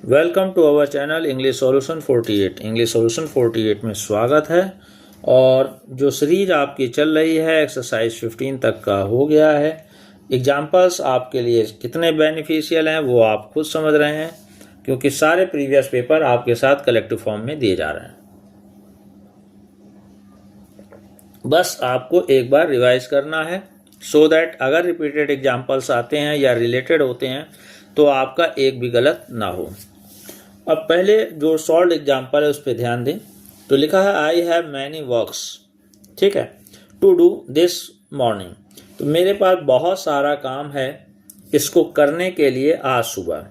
Welcome to our channel English solution 48। English solution 48 में स्वागत है। और जो सीरीज आपकी चल रही है एक्सरसाइज 15 तक का हो गया है। एग्जाम्पल्स आपके लिए कितने बेनिफिशियल हैं वो आप खुद समझ रहे हैं, क्योंकि सारे प्रीवियस पेपर आपके साथ कलेक्टिव फॉर्म में दिए जा रहे हैं। बस आपको एक बार रिवाइज करना है सो दैट अगर रिपीटेड एग्जाम्पल्स आते हैं या रिलेटेड होते हैं तो आपका एक भी गलत ना हो। अब पहले जो सॉल्व एग्जाम्पल है उस पर ध्यान दें। तो लिखा है आई हैव मैनी वर्क्स, ठीक है, टू डू दिस मॉर्निंग। तो मेरे पास बहुत सारा काम है इसको करने के लिए आज सुबह।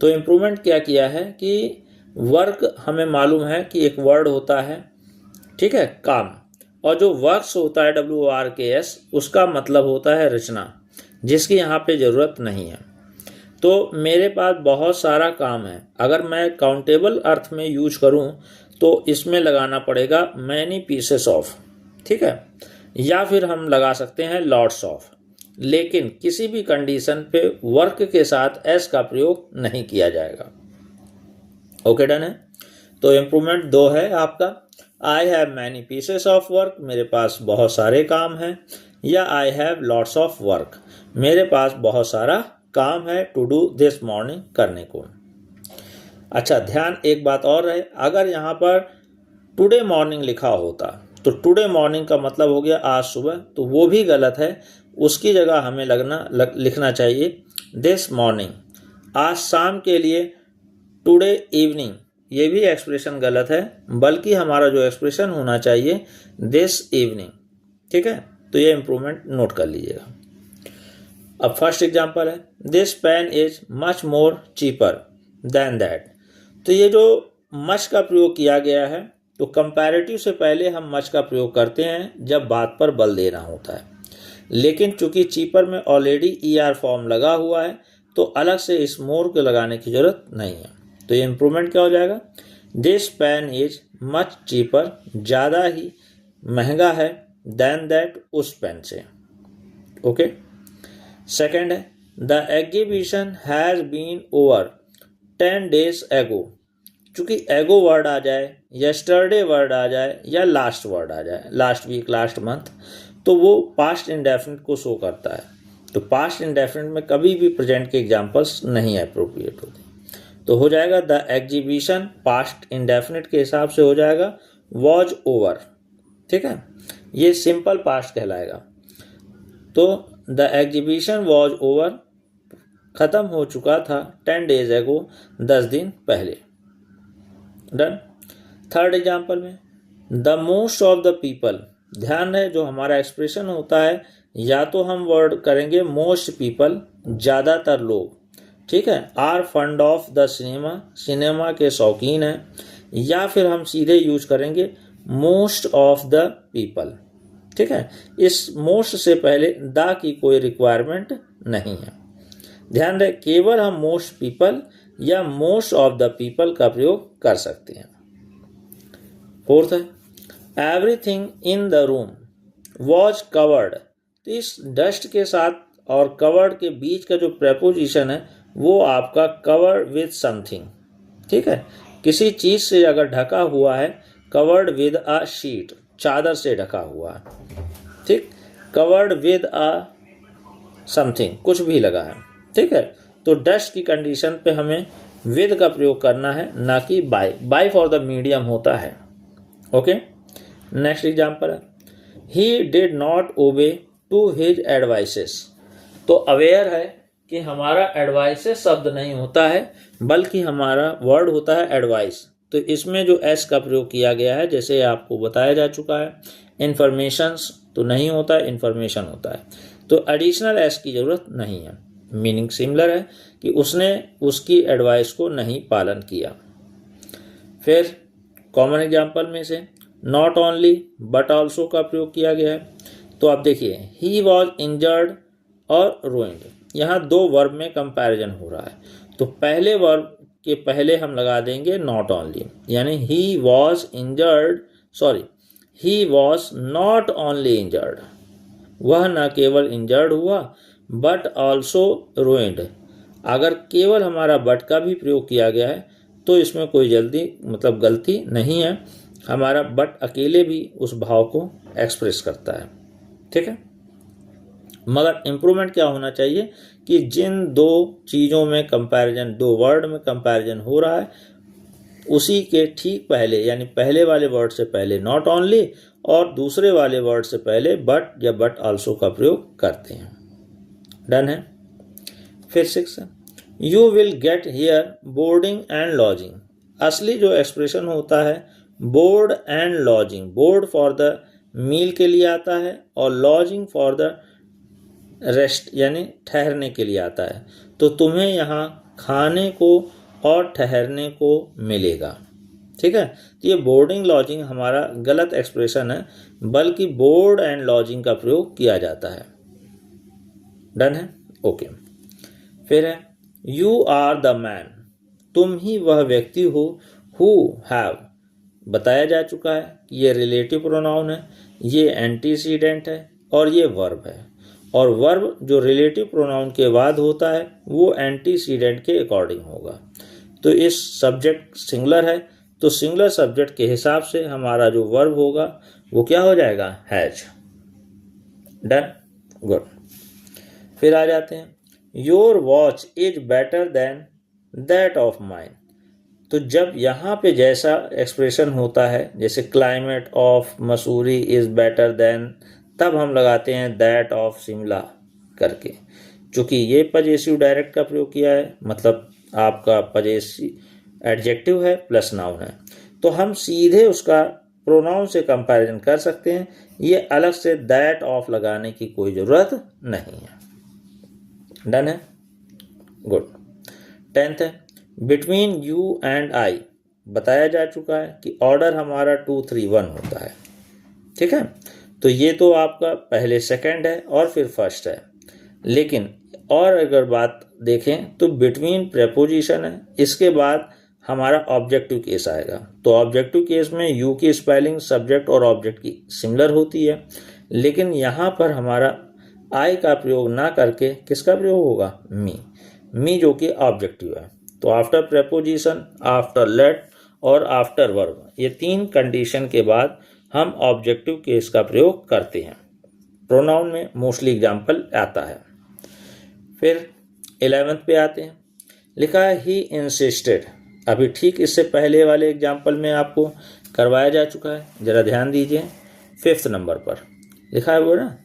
तो इम्प्रूवमेंट क्या किया है कि वर्क हमें मालूम है कि एक वर्ड होता है, ठीक है, काम, और जो वर्क्स होता है WORKS उसका मतलब होता है रचना, जिसकी यहाँ पे ज़रूरत नहीं है। तो मेरे पास बहुत सारा काम है, अगर मैं काउंटेबल अर्थ में यूज करूं तो इसमें लगाना पड़ेगा मैनी पीसेस ऑफ, ठीक है, या फिर हम लगा सकते हैं लॉट्स ऑफ। लेकिन किसी भी कंडीशन पे वर्क के साथ एस का प्रयोग नहीं किया जाएगा। ओके, डन है। तो इम्प्रूवमेंट 2 है आपका, I have many pieces of work, मेरे पास बहुत सारे काम हैं, या I have lots of work, मेरे पास बहुत सारा काम है टू डू दिस मॉर्निंग, करने को। अच्छा, ध्यान एक बात और रहे, अगर यहाँ पर टुडे मॉर्निंग लिखा होता तो टुडे मॉर्निंग का मतलब हो गया आज सुबह, तो वो भी गलत है। उसकी जगह हमें लिखना चाहिए दिस मॉर्निंग। आज शाम के लिए टुडे इवनिंग, ये भी एक्सप्रेशन गलत है, बल्कि हमारा जो एक्सप्रेशन होना चाहिए दिस इवनिंग, ठीक है। तो ये इम्प्रूवमेंट नोट कर लीजिएगा। अब फर्स्ट एग्जांपल है this pen is much more cheaper than that. तो ये जो मच का प्रयोग किया गया है, तो कंपैरेटिव से पहले हम मच का प्रयोग करते हैं जब बात पर बल देना होता है, लेकिन चूंकि चीपर में ऑलरेडी ER फॉर्म लगा हुआ है तो अलग से इस मोर को लगाने की जरूरत नहीं है। तो ये इम्प्रूवमेंट क्या हो जाएगा, this pen is much cheaper, ज़्यादा ही महंगा है, देन दैट, उस पेन से। ओके। सेकेंड है the exhibition has been over 10 days एगो। चूँकि एगो वर्ड आ जाए, यस्टरडे वर्ड आ जाए, या लास्ट वर्ड आ जाए, लास्ट वीक, लास्ट मंथ, तो वो पास्ट इंडेफिनिट को शो करता है। तो पास्ट इंडेफिनिट में कभी भी प्रेजेंट के एग्जाम्पल्स नहीं अप्रोप्रिएट होते। तो हो जाएगा द एग्जीबिशन, पास्ट इंडेफिनिट के हिसाब से हो जाएगा वॉज ओवर, ठीक है, ये सिंपल पास्ट कहलाएगा। तो द एग्जीबिशन वॉज ओवर, ख़त्म हो चुका था 10 days एगो, 10 दिन पहले। डन। थर्ड एग्जाम्पल में the most of the people, ध्यान है जो हमारा एक्सप्रेशन होता है या तो हम वर्ड करेंगे मोस्ट पीपल, ज़्यादातर लोग, ठीक है, are fond of the cinema, cinema के शौकीन हैं, या फिर हम सीधे यूज करेंगे मोस्ट ऑफ द पीपल, ठीक है। इस मोस्ट से पहले द की कोई रिक्वायरमेंट नहीं है। ध्यान रहे, केवल हम मोस्ट पीपल या मोस्ट ऑफ द पीपल का प्रयोग कर सकते हैं। फोर्थ है everything in the room was covered. तो इस डस्ट के साथ और कवर्ड के बीच का जो प्रेपोजिशन है वो आपका कवर्ड विद समथिंग, ठीक है, किसी चीज से अगर ढका हुआ है, कवर्ड विद अ शीट, चादर से ढका हुआ है, ठीक, कवर्ड विद अ समथिंग, कुछ भी लगा है, ठीक है। तो डस्ट की कंडीशन पे हमें विद का प्रयोग करना है, ना कि by. By for the medium होता है। ओके। नेक्स्ट एग्जांपल है he did not obey to his advices. तो अवेयर है कि हमारा एडवाइसेस शब्द नहीं होता है, बल्कि हमारा वर्ड होता है एडवाइस। तो इसमें जो एस का प्रयोग किया गया है, जैसे आपको बताया जा चुका है, इन्फॉर्मेशंस तो नहीं होता है, इन्फॉर्मेशन होता है। तो एडिशनल एस की जरूरत नहीं है। मीनिंग सिमिलर है कि उसने उसकी एडवाइस को नहीं पालन किया। फिर कॉमन एग्जाम्पल में से नॉट ओनली बट ऑल्सो का प्रयोग किया गया है। तो आप देखिए ही वॉज इंजर्ड और रोइंड, यहाँ 2 वर्ब में कंपैरिजन हो रहा है। तो पहले वर्ब के पहले हम लगा देंगे नॉट ओनली, यानी he was injured, sorry, he was not only injured, वह न केवल इंजर्ड हुआ बट ऑल्सो रोइंड, अगर केवल हमारा बट का भी प्रयोग किया गया है तो इसमें कोई गलती नहीं है, हमारा बट अकेले भी उस भाव को एक्सप्रेस करता है। ठीक है, मगर इम्प्रूवमेंट क्या होना चाहिए कि जिन दो चीज़ों में कंपैरिजन, दो वर्ड में कंपैरिजन हो रहा है, उसी के ठीक पहले यानी पहले वाले वर्ड से पहले नॉट ओनली और दूसरे वाले वर्ड से पहले बट या बट आल्सो का प्रयोग करते हैं। डन है। फिर 6, you will get here boarding and lodging. असली जो एक्सप्रेशन होता है board and lodging, board for the meal के लिए आता है और लॉजिंग फॉर द रेस्ट यानी ठहरने के लिए आता है। तो तुम्हें यहाँ खाने को और ठहरने को मिलेगा। ठीक है, तो ये बोर्डिंग लॉजिंग हमारा गलत एक्सप्रेशन है, बल्कि बोर्ड एंड लॉजिंग का प्रयोग किया जाता है। डन है, ओके। फिर है यू आर द मैन, तुम ही वह व्यक्ति हो, हु हैव, बताया जा चुका है कि ये रिलेटिव प्रोनाउन है, ये एंटीसीडेंट है और ये वर्ब है। और वर्ब जो रिलेटिव प्रोनाउन के बाद होता है वो एंटीसीडेंट के अकॉर्डिंग होगा। तो इस सब्जेक्ट सिंगुलर है, तो सिंगुलर सब्जेक्ट के हिसाब से हमारा जो वर्ब होगा वो क्या हो जाएगा, हैज। Done, good. फिर आ जाते हैं your watch is better than that of mine. तो जब यहाँ पे जैसा एक्सप्रेशन होता है, जैसे climate of Mussoorie is better than, तब हम लगाते हैं दैट ऑफ शिमला करके। चूंकि ये पजेसिव डायरेक्ट का प्रयोग किया है, मतलब आपका पजेसिव एडजेक्टिव है प्लस नाउन है, तो हम सीधे उसका प्रोनाउन से कंपैरिजन कर सकते हैं। ये अलग से दैट ऑफ लगाने की कोई ज़रूरत नहीं है। डन है, गुड। 10th है बिटवीन यू एंड आई, बताया जा चुका है कि ऑर्डर हमारा 2, 3, 1 होता है। ठीक है, तो ये तो आपका पहले सेकंड है और फिर फर्स्ट है। लेकिन और अगर बात देखें तो बिटवीन प्रेपोजिशन है, इसके बाद हमारा ऑब्जेक्टिव केस आएगा। तो ऑब्जेक्टिव केस में यू की स्पेलिंग सब्जेक्ट और ऑब्जेक्ट की सिमिलर होती है, लेकिन यहाँ पर हमारा आई का प्रयोग ना करके किसका प्रयोग होगा, मी जो कि ऑब्जेक्टिव है। तो आफ्टर प्रेपोजिशन, आफ्टर लेट और आफ्टर वर्ब, ये 3 कंडीशन के बाद हम ऑब्जेक्टिव केस का प्रयोग करते हैं। प्रोनाउन में मोस्टली एग्जाम्पल आता है। फिर 11th पे आते हैं, लिखा है ही इंसिस्टेड। अभी ठीक इससे पहले वाले एग्जाम्पल में आपको करवाया जा चुका है, जरा ध्यान दीजिए। 5th नंबर पर लिखा है वो ना,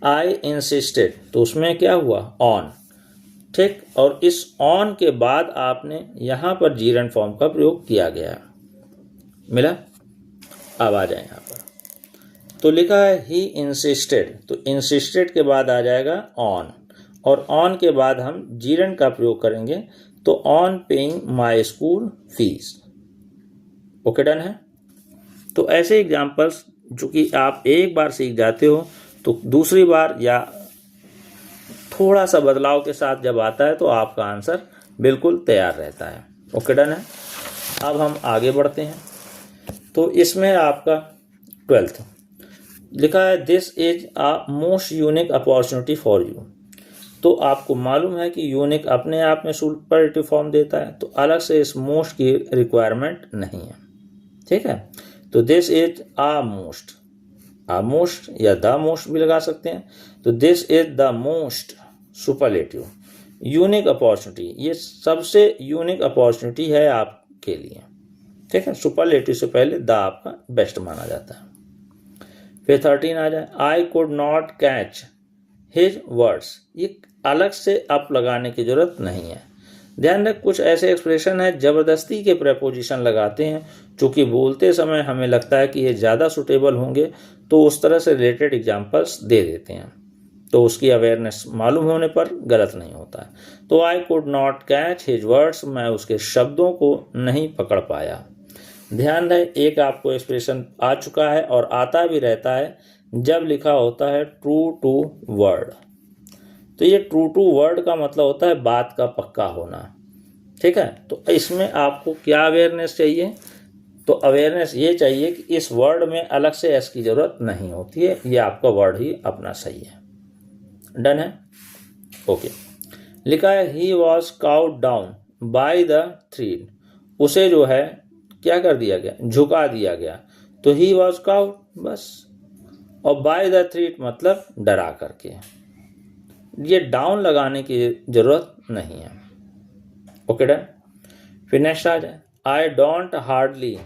आई इंसिस्टेड, तो उसमें क्या हुआ, ऑन। ठीक, और इस ऑन के बाद आपने यहाँ पर जीरंड फॉर्म का प्रयोग किया गया, मिला। अब आ जाए यहाँ पर, तो लिखा है ही इंसिस्टेड, तो इंसिस्टेड के बाद आ जाएगा ऑन, और ऑन के बाद हम जीरंड का प्रयोग करेंगे, तो on paying my school fees. Okay, done है। तो ऐसे एग्जाम्पल्स जो कि आप एक बार सीख जाते हो तो दूसरी बार या थोड़ा सा बदलाव के साथ जब आता है तो आपका आंसर बिल्कुल तैयार रहता है। ओके, डन है। अब हम आगे बढ़ते हैं। तो इसमें आपका 12th लिखा है this is a most unique opportunity for you. तो आपको मालूम है कि यूनिक अपने आप में सुपरलेटिव फॉर्म देता है, तो अलग से इस मोस्ट की रिक्वायरमेंट नहीं है। ठीक है, तो दिस इज अ मोस्ट या द मोस्ट भी लगा सकते हैं। तो this is the most superlative unique opportunity, ये सबसे यूनिक अपॉर्चुनिटी है आपके लिए। ठीक है, सुपरलेटिव से पहले द आपका बेस्ट माना जाता है। फिर 13 आ जाए, I could not catch his words. ये अलग से अप लगाने की जरूरत नहीं है। ध्यान रख, कुछ ऐसे एक्सप्रेशन है जबरदस्ती के प्रेपोजिशन लगाते हैं, चूंकि बोलते समय हमें लगता है कि ये ज़्यादा सुटेबल होंगे, तो उस तरह से रिलेटेड एग्जाम्पल्स दे देते हैं। तो उसकी अवेयरनेस मालूम होने पर गलत नहीं होता है। तो I could not catch his words, मैं उसके शब्दों को नहीं पकड़ पाया। ध्यान रहे, एक आपको एक्सप्रेशन आ चुका है और आता भी रहता है जब लिखा होता है ट्रू टू वर्ड। तो ये ट्रू टू वर्ड का मतलब होता है बात का पक्का होना। ठीक है, तो इसमें आपको क्या अवेयरनेस चाहिए, तो अवेयरनेस ये चाहिए कि इस वर्ड में अलग से एस की जरूरत नहीं होती है, ये आपका वर्ड ही अपना सही है। डन है, ओके। लिखा है he was cowed down by the thread, उसे जो है क्या कर दिया गया, झुका दिया गया। तो ही वॉज काउड बस, और बाय द थ्रीड मतलब डरा करके, ये डाउन लगाने की जरूरत नहीं है। Okay done. फिर नेक्स्ट आ जाए, आई डोंट हार्डली,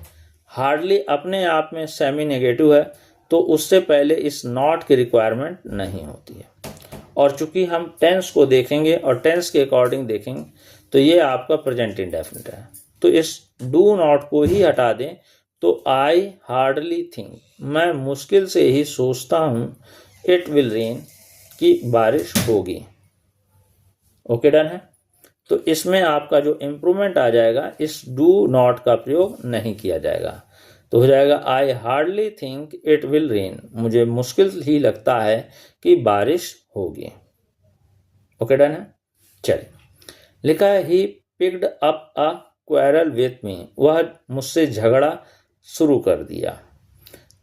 हार्डली अपने आप में सेमी नेगेटिव है, तो उससे पहले इस नॉट की रिक्वायरमेंट नहीं होती है। और चूंकि हम टेंस को देखेंगे और टेंस के अकॉर्डिंग देखेंगे, तो ये आपका प्रेजेंट इंडेफिनिट है, तो इस डू नॉट को ही हटा दें, तो आई हार्डली थिंक, मैं मुश्किल से ही सोचता हूँ, इट विल रेन, कि बारिश होगी। ओके डन है। तो इसमें आपका जो इम्प्रूवमेंट आ जाएगा, इस डू नॉट का प्रयोग नहीं किया जाएगा, तो हो जाएगा I hardly think it will rain, मुझे मुश्किल ही लगता है कि बारिश होगी। ओके डन है। चलिए, लिखा है he picked up a quarrel with me, वह मुझसे झगड़ा शुरू कर दिया।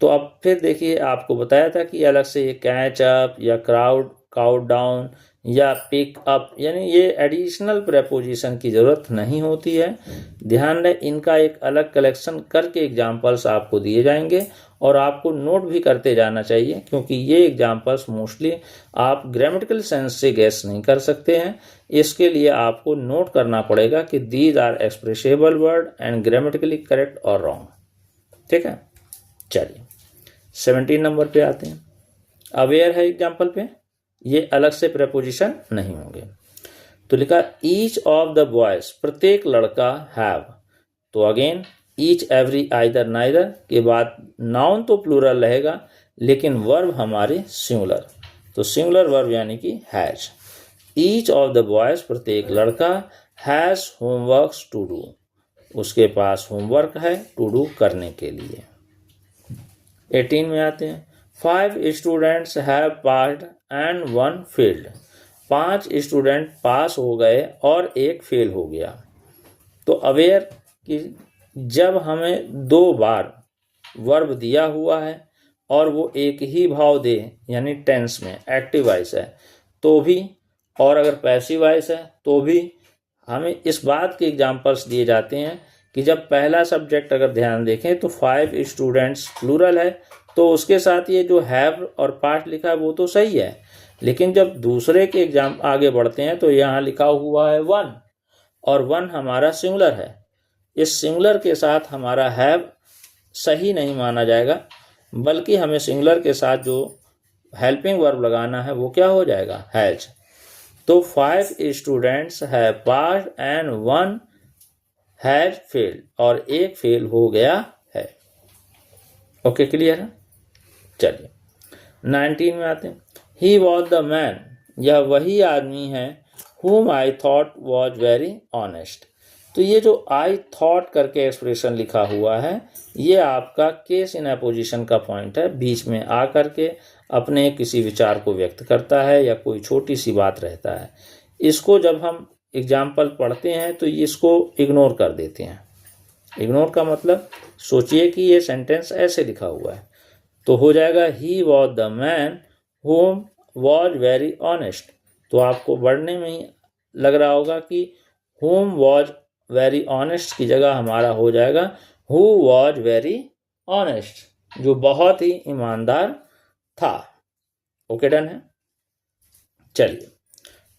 तो अब फिर देखिए, आपको बताया था कि अलग से ये कैच अप या काउड डाउन या पिक अप, यानी ये एडिशनल प्रेपोजिशन की ज़रूरत नहीं होती है। ध्यान रहे, इनका एक अलग कलेक्शन करके एग्जाम्पल्स आपको दिए जाएंगे और आपको नोट भी करते जाना चाहिए, क्योंकि ये एग्जाम्पल्स मोस्टली आप ग्रामेटिकल सेंस से गैस नहीं कर सकते हैं। इसके लिए आपको नोट करना पड़ेगा कि these are expressible word and grammatically correct और रॉन्ग। ठीक है। चलिए 17 नंबर पे आते हैं। अवेयर है एग्जाम्पल पे, ये अलग से प्रेपोजिशन नहीं होंगे। तो लिखा ईच ऑफ द बॉयज, प्रत्येक लड़का, हैव, तो again each every either neither के बाद नाउन तो प्लूरल रहेगा, लेकिन वर्ब हमारे सिंगुलर, तो सिंगुलर वर्ब यानी कि has. Each of the boys, प्रत्येक लड़का, हैज होमवर्क्स टू डू, उसके पास होमवर्क है टू डू करने के लिए। 18 में आते हैं। 5 students have passed and 1 failed, 5 student पास हो गए और 1 फेल हो गया। तो अवेयर कि जब हमें 2 बार वर्ब दिया हुआ है और वो एक ही भाव दे, यानी टेंस में एक्टिव वॉइस है तो भी, और अगर पैसिव वॉइस है तो भी, हमें इस बात के एग्जाम्पल्स दिए जाते हैं कि जब पहला सब्जेक्ट अगर ध्यान देखें तो 5 स्टूडेंट्स प्लूरल है, तो उसके साथ ये जो हैव और पास्ट लिखा है वो तो सही है, लेकिन जब दूसरे के एग्जाम आगे बढ़ते हैं तो यहाँ लिखा हुआ है 1, और 1 हमारा सिंगुलर है। इस सिंगुलर के साथ हमारा हैव सही नहीं माना जाएगा, बल्कि हमें सिंगुलर के साथ जो हेल्पिंग वर्ब लगाना है वो क्या हो जाएगा, हैज। तो 5 students have passed and 1 has failed, और 1 फेल हो गया है। ओके, क्लियर है। चलिए 19 में आते हैं। ही वॉज द मैन, यह वही आदमी है, whom I thought was very honest। तो ये जो आई थॉट करके एक्सप्रेशन लिखा हुआ है, ये आपका केस इन अपोजिशन का पॉइंट है, बीच में आ करके अपने किसी विचार को व्यक्त करता है या कोई छोटी सी बात रहता है। इसको जब हम एग्जाम्पल पढ़ते हैं तो इसको इग्नोर कर देते हैं। इग्नोर का मतलब, सोचिए कि ये सेंटेंस ऐसे लिखा हुआ है, तो हो जाएगा he was the man whom was very honest। तो आपको पढ़ने में ही लग रहा होगा कि whom was very honest की जगह हमारा हो जाएगा who was very honest, जो बहुत ही ईमानदार था। ओके डन है। चलिए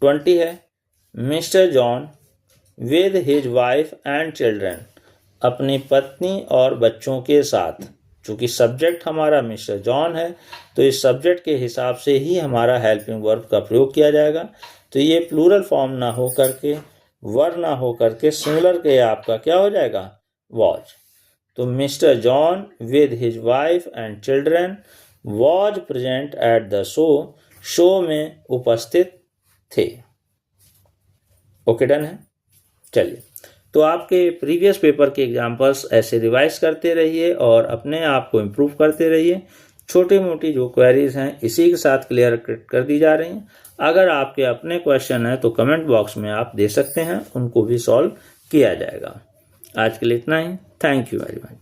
20 है। Mister John with his wife and children, अपनी पत्नी और बच्चों के साथ। चूंकि सब्जेक्ट हमारा मिस्टर जॉन है, तो इस सब्जेक्ट के हिसाब से ही हमारा हेल्पिंग वर्ब का प्रयोग किया जाएगा। तो ये प्लूरल फॉर्म ना हो करके, वर्ब ना हो करके सिंगुलर के आपका क्या हो जाएगा, वॉज। तो mister John with his wife and children was present at the show, show में उपस्थित थे। ओके डन है। चलिए, तो आपके प्रीवियस पेपर के एग्जाम्पल्स ऐसे रिवाइज करते रहिए और अपने आप को इम्प्रूव करते रहिए। छोटी मोटी जो क्वेरीज हैं इसी के साथ क्लियर कर दी जा रही हैं। अगर आपके अपने क्वेश्चन हैं तो कमेंट बॉक्स में आप दे सकते हैं, उनको भी सॉल्व किया जाएगा। आज के लिए इतना ही। Thank you very much.